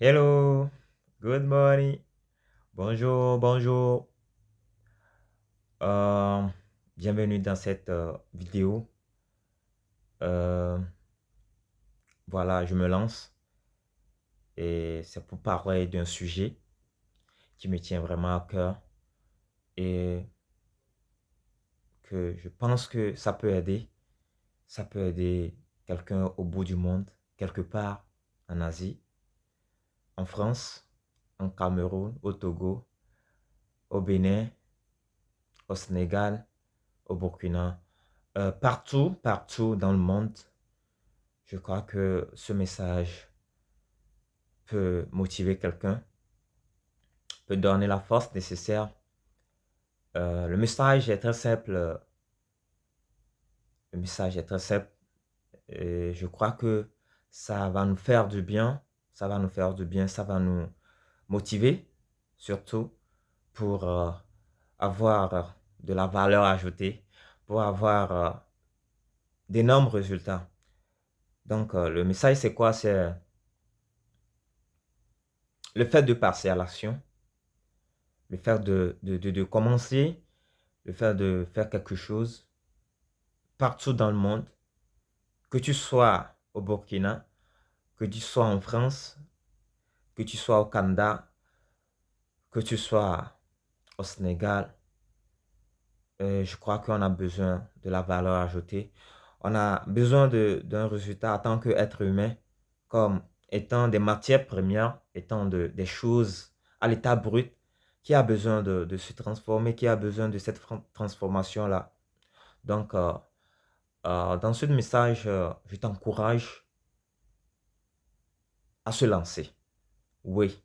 Hello, good morning, bonjour, bonjour. Euh, Bienvenue dans cette vidéo. Euh, voilà, je me lance et c'est pour parler d'un sujet qui me tient vraiment à cœur et que je pense que ça peut aider. Ça peut aider quelqu'un au bout du monde, quelque part en Asie, en France, en Cameroun, au Togo, au Bénin, au Sénégal, au Burkina, partout dans le monde. Je crois que ce message peut motiver quelqu'un, peut donner la force nécessaire. Le message est très simple. Le message est très simple. Et je crois que ça va nous faire du bien. Ça va nous faire du bien. Ça va nous motiver, surtout pour avoir de la valeur ajoutée, pour avoir d'énormes résultats. Donc, le message, c'est quoi? C'est le fait de passer à l'action, le fait de commencer, le fait de faire quelque chose partout dans le monde, que tu sois au Burkina, que tu sois en France, que tu sois au Canada, que tu sois au Sénégal, je crois qu'on a besoin de la valeur ajoutée. On a besoin d'un résultat en tant qu'être humain, comme étant des matières premières, étant des choses à l'état brut, qui a besoin de se transformer, qui a besoin de cette transformation-là. Donc, dans ce message, je t'encourage à se lancer. Oui,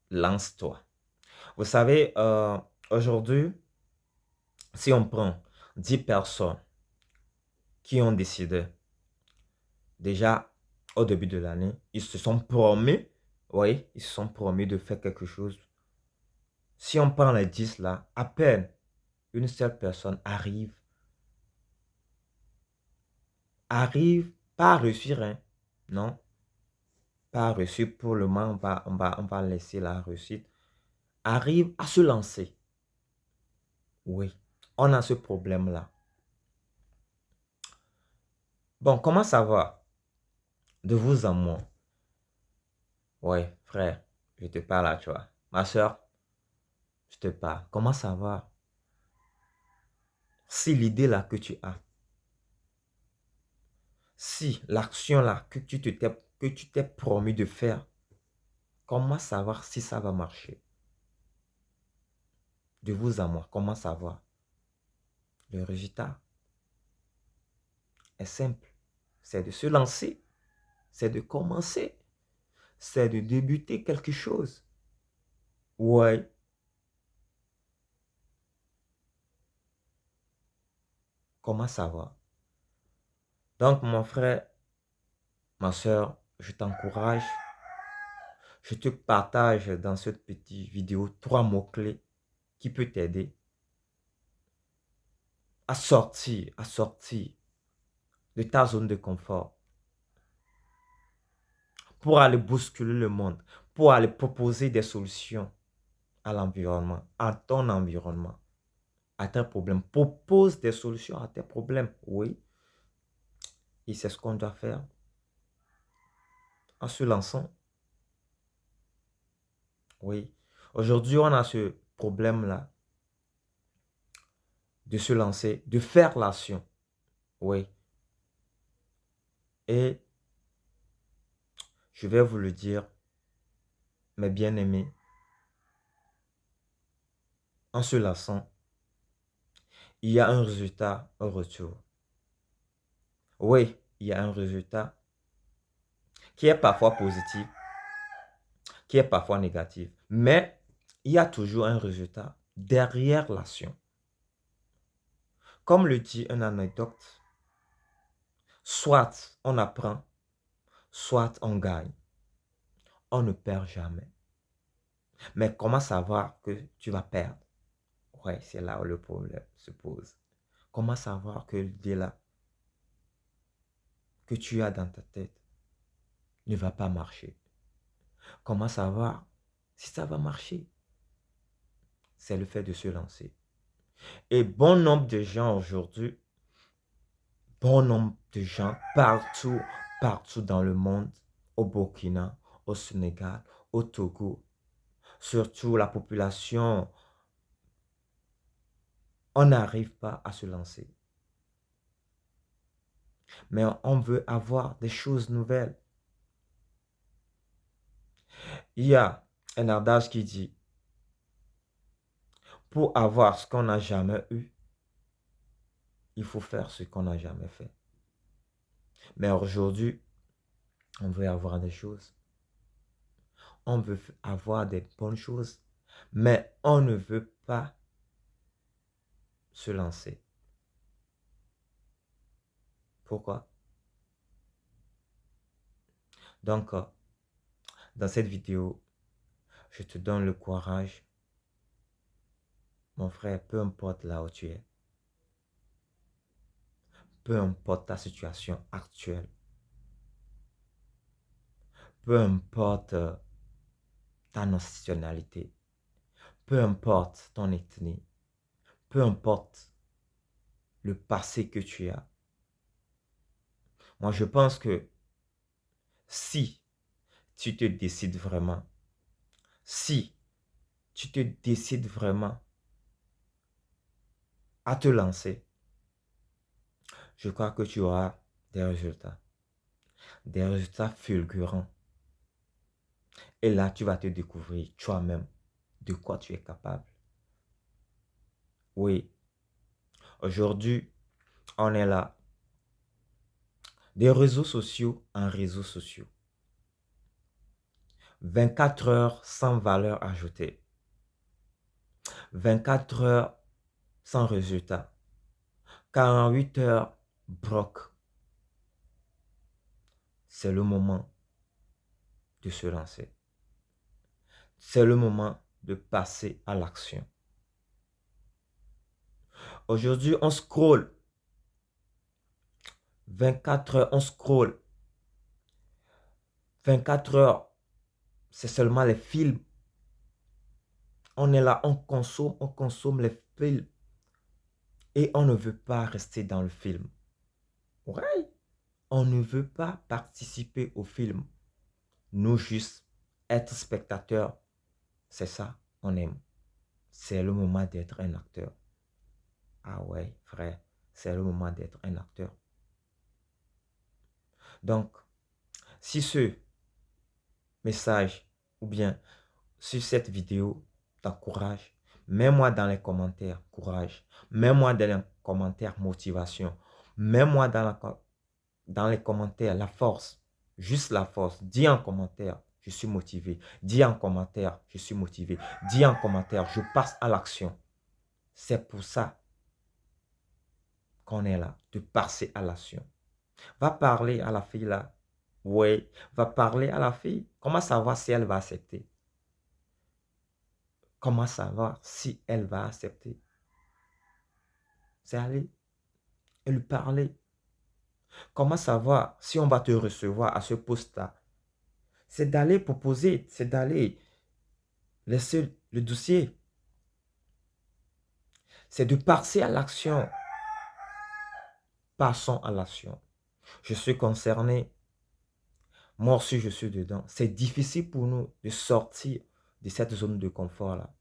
lance-toi. Vous savez, aujourd'hui, si on prend 10 personnes qui ont décidé, déjà au début de l'année, ils se sont promis, oui, ils se sont promis de faire quelque chose. Si on prend les 10 là, à peine une seule personne arrive pas à réussir, hein. Non, pas à réussir pour le moment, on va laisser la réussite. Arrive à se lancer. Oui, on a ce problème-là. Bon, comment ça va? De vous à moi. Ouais, frère, je te parle à toi. Ma soeur, je te parle. Comment ça va? Si l'idée là que tu as, si l'action là que tu t'es promis de faire, comment savoir si ça va marcher? De vous à moi, comment savoir? Le résultat est simple. C'est de se lancer, c'est de commencer, c'est de débuter quelque chose. Ouais, comment savoir? Donc, mon frère, ma soeur, je t'encourage, je te partage dans cette petite vidéo 3 mots-clés qui peut t'aider à sortir de ta zone de confort pour aller bousculer le monde, pour aller proposer des solutions à l'environnement, à ton environnement, à tes problèmes. Propose des solutions à tes problèmes, oui. Et c'est ce qu'on doit faire en se lançant, oui. Aujourd'hui, on a ce problème-là de se lancer, de faire l'action, oui. Et je vais vous le dire, mes bien-aimés, en se lançant, il y a un résultat au retour. Oui, il y a un résultat qui est parfois positif, qui est parfois négatif, mais il y a toujours un résultat derrière l'action. Comme le dit une anecdote, soit on apprend, soit on gagne. On ne perd jamais. Mais comment savoir que tu vas perdre? Ouais, c'est là où le problème se pose. Comment savoir que l'idée là que tu as dans ta tête ne va pas marcher? Comment savoir si ça va marcher? C'est le fait de se lancer. Et bon nombre de gens aujourd'hui, bon nombre de gens partout dans le monde, au Burkina, au Sénégal, au Togo, surtout la population, on n'arrive pas à se lancer. Mais on veut avoir des choses nouvelles. Il y a un adage qui dit, pour avoir ce qu'on n'a jamais eu, il faut faire ce qu'on n'a jamais fait. Mais aujourd'hui, on veut avoir des choses. On veut avoir des bonnes choses. Mais on ne veut pas se lancer. Pourquoi? Donc, dans cette vidéo, je te donne le courage. Mon frère, peu importe là où tu es. Peu importe ta situation actuelle. Peu importe ta nationalité. Peu importe ton ethnie. Peu importe le passé que tu as. Moi, je pense que si tu te décides vraiment, si tu te décides vraiment à te lancer, je crois que tu auras des résultats fulgurants. Et là, tu vas te découvrir toi-même de quoi tu es capable. Oui, aujourd'hui, on est là. Des réseaux sociaux en réseaux sociaux. 24 heures sans valeur ajoutée. 24 heures sans résultat. 48 heures broc. C'est le moment de se lancer. C'est le moment de passer à l'action. Aujourd'hui, on scrolle. 24 heures, on scrolle. 24 heures, c'est seulement les films. On est là, on consomme les films. Et on ne veut pas rester dans le film. Ouais, on ne veut pas participer au film. Nous juste être spectateurs, c'est ça, on aime. C'est le moment d'être un acteur. Ah ouais, frère, c'est le moment d'être un acteur. Donc, si ce message ou bien si cette vidéo t'encourage, mets-moi dans les commentaires courage, mets-moi dans les commentaires motivation, mets-moi dans les commentaires la force, juste la force. Dis en commentaire, je suis motivé. Dis en commentaire, je suis motivé. Dis en commentaire, je passe à l'action. C'est pour ça qu'on est là, de passer à l'action. Va parler à la fille là. Oui, va parler à la fille. Comment savoir si elle va accepter? Comment savoir si elle va accepter? C'est aller et lui parler. Comment savoir si on va te recevoir à ce poste-là? C'est d'aller proposer, c'est d'aller laisser le dossier. C'est de passer à l'action. Passons à l'action. Je suis concerné. Moi aussi, je suis dedans. C'est difficile pour nous de sortir de cette zone de confort-là.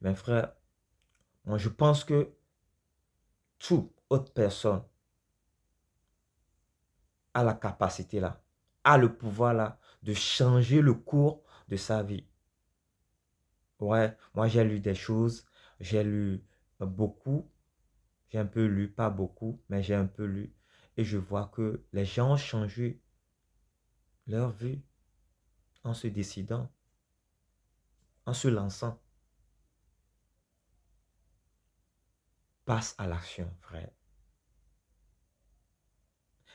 Mes frères, moi, je pense que toute autre personne a la capacité là, a le pouvoir là, de changer le cours de sa vie. Ouais, moi, j'ai lu des choses. J'ai lu beaucoup. J'ai un peu lu, pas beaucoup, mais j'ai un peu lu. Et je vois que les gens ont changé leur vie en se décidant, en se lançant. Passe à l'action, frère.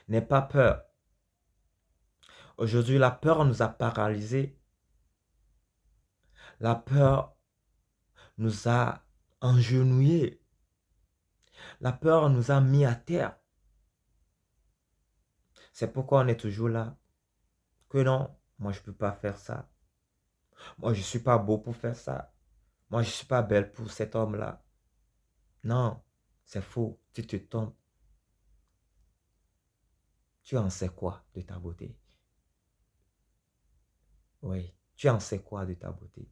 N'aie pas peur. Aujourd'hui, la peur nous a paralysés. La peur nous a engenouillés. La peur nous a mis à terre. C'est pourquoi on est toujours là. Que non, moi je ne peux pas faire ça. Moi je ne suis pas beau pour faire ça. Moi je ne suis pas belle pour cet homme-là. Non, c'est faux. Tu te trompes. Tu en sais quoi de ta beauté? Oui, tu en sais quoi de ta beauté?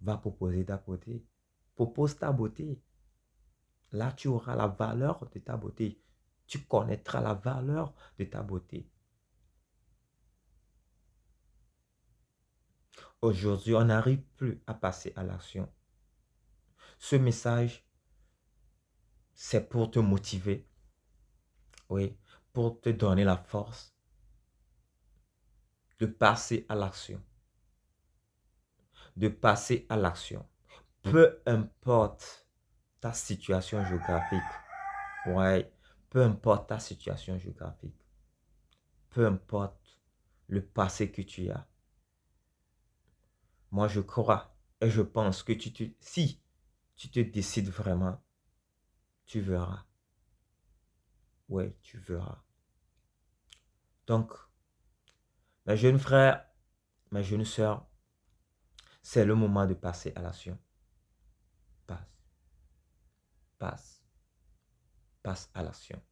Va proposer ta beauté. Propose ta beauté. Là, tu auras la valeur de ta beauté. Tu connaîtras la valeur de ta beauté. Aujourd'hui, on n'arrive plus à passer à l'action. Ce message, c'est pour te motiver, oui, pour te donner la force de passer à l'action, de passer à l'action. Peu importe ta situation géographique, ouais, peu importe ta situation géographique, peu importe le passé que tu as. Moi, je crois et je pense que si tu te décides vraiment, tu verras. Oui, tu verras. Donc, mes jeunes frères, mes jeunes sœurs, c'est le moment de passer à l'action. Passe, passe, passe à l'action.